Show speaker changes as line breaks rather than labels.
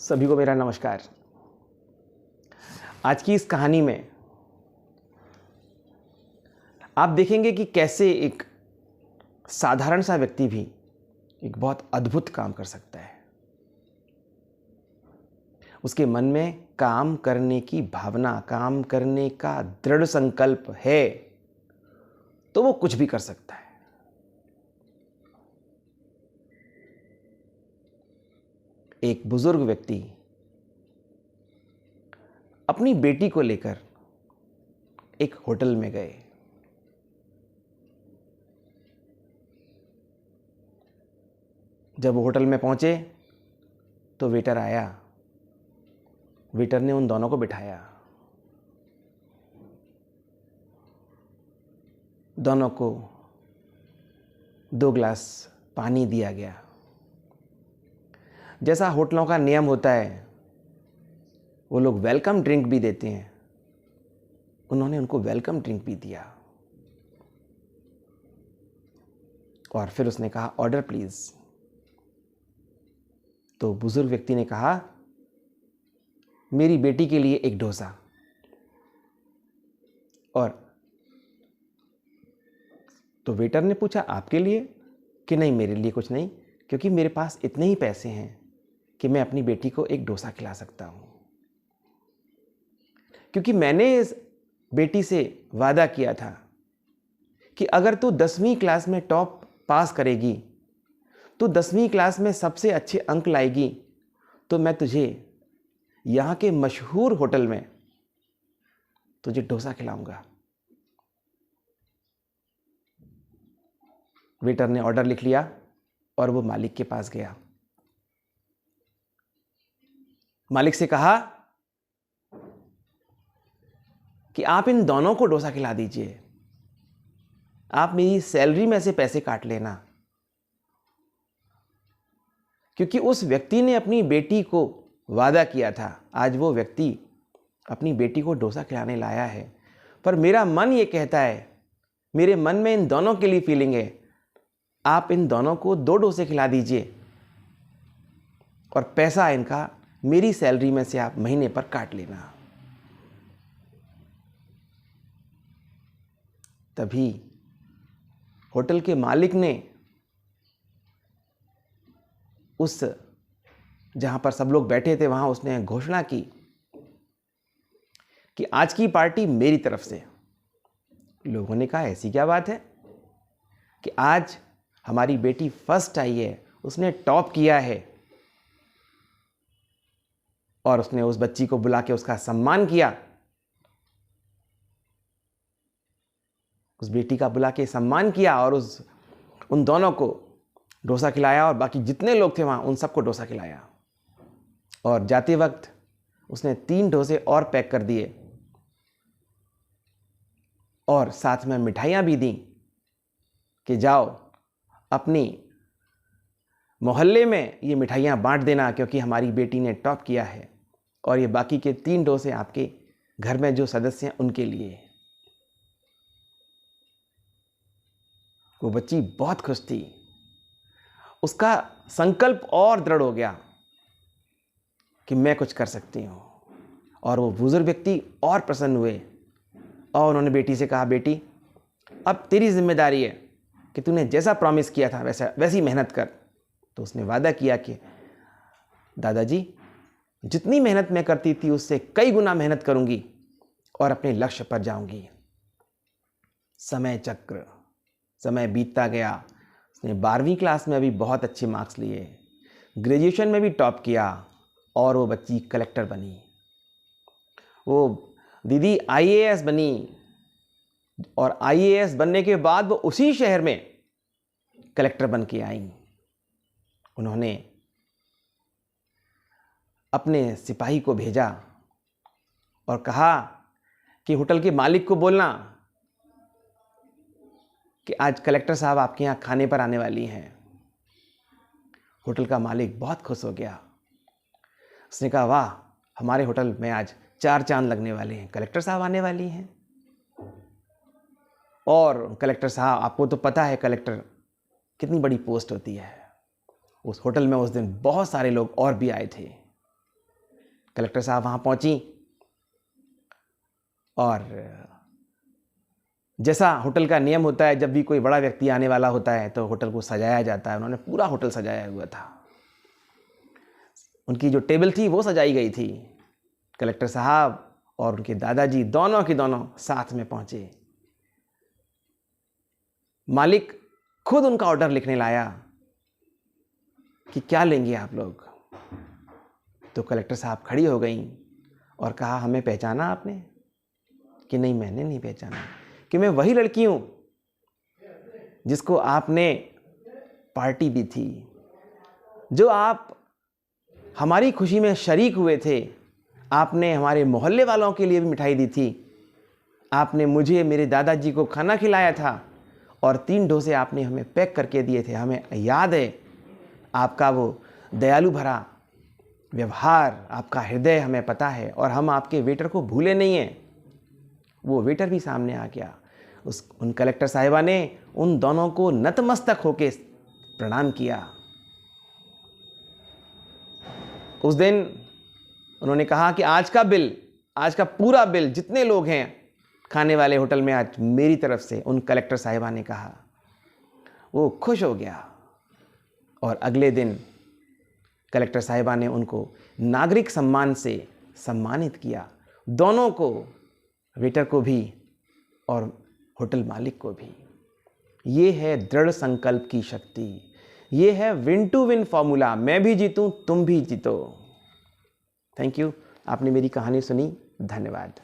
सभी को मेरा नमस्कार। आज की इस कहानी में आप देखेंगे कि कैसे एक साधारण सा व्यक्ति भी एक बहुत अद्भुत काम कर सकता है। उसके मन में काम करने की भावना, काम करने का दृढ़ संकल्प है तो वो कुछ भी कर सकता है। एक बुजुर्ग व्यक्ति अपनी बेटी को लेकर एक होटल में गए। जब वो होटल में पहुंचे तो वेटर आया। वेटर ने उन दोनों को बिठाया। दोनों को 2 गिलास पानी दिया गया। जैसा होटलों का नियम होता है, वो लोग वेलकम ड्रिंक भी देते हैं। उन्होंने उनको वेलकम ड्रिंक भी दिया और फिर उसने कहा, ऑर्डर प्लीज। तो बुजुर्ग व्यक्ति ने कहा, मेरी बेटी के लिए एक डोसा। और तो वेटर ने पूछा, आपके लिए? कि नहीं, मेरे लिए कुछ नहीं, क्योंकि मेरे पास इतने ही पैसे हैं कि मैं अपनी बेटी को एक डोसा खिला सकता हूं। क्योंकि मैंने इस बेटी से वादा किया था कि अगर तू 10वीं क्लास में टॉप पास करेगी, तो 10वीं क्लास में सबसे अच्छे अंक लाएगी, तो मैं तुझे यहाँ के मशहूर होटल में तुझे डोसा खिलाऊंगा। वेटर ने ऑर्डर लिख लिया और वो मालिक के पास गया। मालिक से कहा कि आप इन दोनों को डोसा खिला दीजिए, आप मेरी सैलरी में से पैसे काट लेना। क्योंकि उस व्यक्ति ने अपनी बेटी को वादा किया था, आज वो व्यक्ति अपनी बेटी को डोसा खिलाने लाया है। पर मेरा मन ये कहता है, मेरे मन में इन दोनों के लिए फीलिंग है, आप इन दोनों को 2 डोसे खिला दीजिए और पैसा इनका मेरी सैलरी में से आप महीने पर काट लेना। तभी होटल के मालिक ने उस जहां पर सब लोग बैठे थे वहां उसने घोषणा की कि आज की पार्टी मेरी तरफ से। लोगों ने कहा, ऐसी क्या बात है कि आज हमारी बेटी फर्स्ट आई है, उसने टॉप किया है। और उसने उस बच्ची को बुला के उसका सम्मान किया, उस बेटी का बुला के सम्मान किया और उन दोनों को डोसा खिलाया और बाकी जितने लोग थे वहां उन सबको डोसा खिलाया। और जाते वक्त उसने 3 डोसे और पैक कर दिए और साथ में मिठाइयां भी दी कि जाओ अपनी मोहल्ले में ये मिठाइयां बांट देना, क्योंकि हमारी बेटी ने टॉप किया है। और ये बाकी के 3 डोसे आपके घर में जो सदस्य हैं उनके लिए। वो बच्ची बहुत खुश थी, उसका संकल्प और दृढ़ हो गया कि मैं कुछ कर सकती हूं। और वो बुजुर्ग व्यक्ति और प्रसन्न हुए और उन्होंने बेटी से कहा, बेटी अब तेरी जिम्मेदारी है कि तूने जैसा प्रॉमिस किया था वैसी मेहनत कर। तो उसने वादा किया कि दादाजी, जितनी मेहनत मैं करती थी उससे कई गुना मेहनत करूंगी और अपने लक्ष्य पर जाऊंगी। समय बीतता गया। उसने 12वीं क्लास में भी बहुत अच्छे मार्क्स लिए, ग्रेजुएशन में भी टॉप किया और वो बच्ची कलेक्टर बनी। वो दीदी आईएएस बनी और आईएएस बनने के बाद वो उसी शहर में कलेक्टर बन के आई। उन्होंने अपने सिपाही को भेजा और कहा कि होटल के मालिक को बोलना कि आज कलेक्टर साहब आपके यहाँ खाने पर आने वाली हैं। होटल का मालिक बहुत खुश हो गया। उसने कहा, वाह, हमारे होटल में आज 4 चांद लगने वाले हैं, कलेक्टर साहब आने वाली हैं। और कलेक्टर साहब, आपको तो पता है कलेक्टर कितनी बड़ी पोस्ट होती है। उस होटल में उस दिन बहुत सारे लोग और भी आए थे। कलेक्टर साहब वहाँ पहुँची और जैसा होटल का नियम होता है, जब भी कोई बड़ा व्यक्ति आने वाला होता है तो होटल को सजाया जाता है। उन्होंने पूरा होटल सजाया हुआ था। उनकी जो टेबल थी वो सजाई गई थी। कलेक्टर साहब और उनके दादाजी दोनों के दोनों साथ में पहुंचे। मालिक खुद उनका ऑर्डर लिखने लाया कि क्या लेंगे आप लोग। तो कलेक्टर साहब खड़ी हो गई और कहा, हमें पहचाना आपने? कि नहीं, मैंने नहीं पहचाना, कि मैं वही लड़की हूं जिसको आपने पार्टी दी थी, जो आप हमारी खुशी में शरीक हुए थे। आपने हमारे मोहल्ले वालों के लिए भी मिठाई दी थी। आपने मुझे, मेरे दादाजी को खाना खिलाया था और 3 डोसे आपने हमें पैक करके दिए थे। हमें याद है आपका वो दयालु भरा व्यवहार, आपका हृदय हमें पता है, और हम आपके वेटर को भूले नहीं हैं। वो वेटर भी सामने आ गया। उन कलेक्टर साहिबा ने उन दोनों को नतमस्तक होके प्रणाम किया। उस दिन उन्होंने कहा कि आज का पूरा बिल, जितने लोग हैं खाने वाले होटल में, आज मेरी तरफ से। उन कलेक्टर साहिबा ने कहा। वो खुश हो गया और अगले दिन कलेक्टर साहिबा ने उनको नागरिक सम्मान से सम्मानित किया, दोनों को, वेटर को भी और होटल मालिक को भी। ये है दृढ़ संकल्प की शक्ति। ये है विन टू विन फॉर्मूला। मैं भी जीतूं, तुम भी जीतो। Thank you. आपने मेरी कहानी सुनी। धन्यवाद।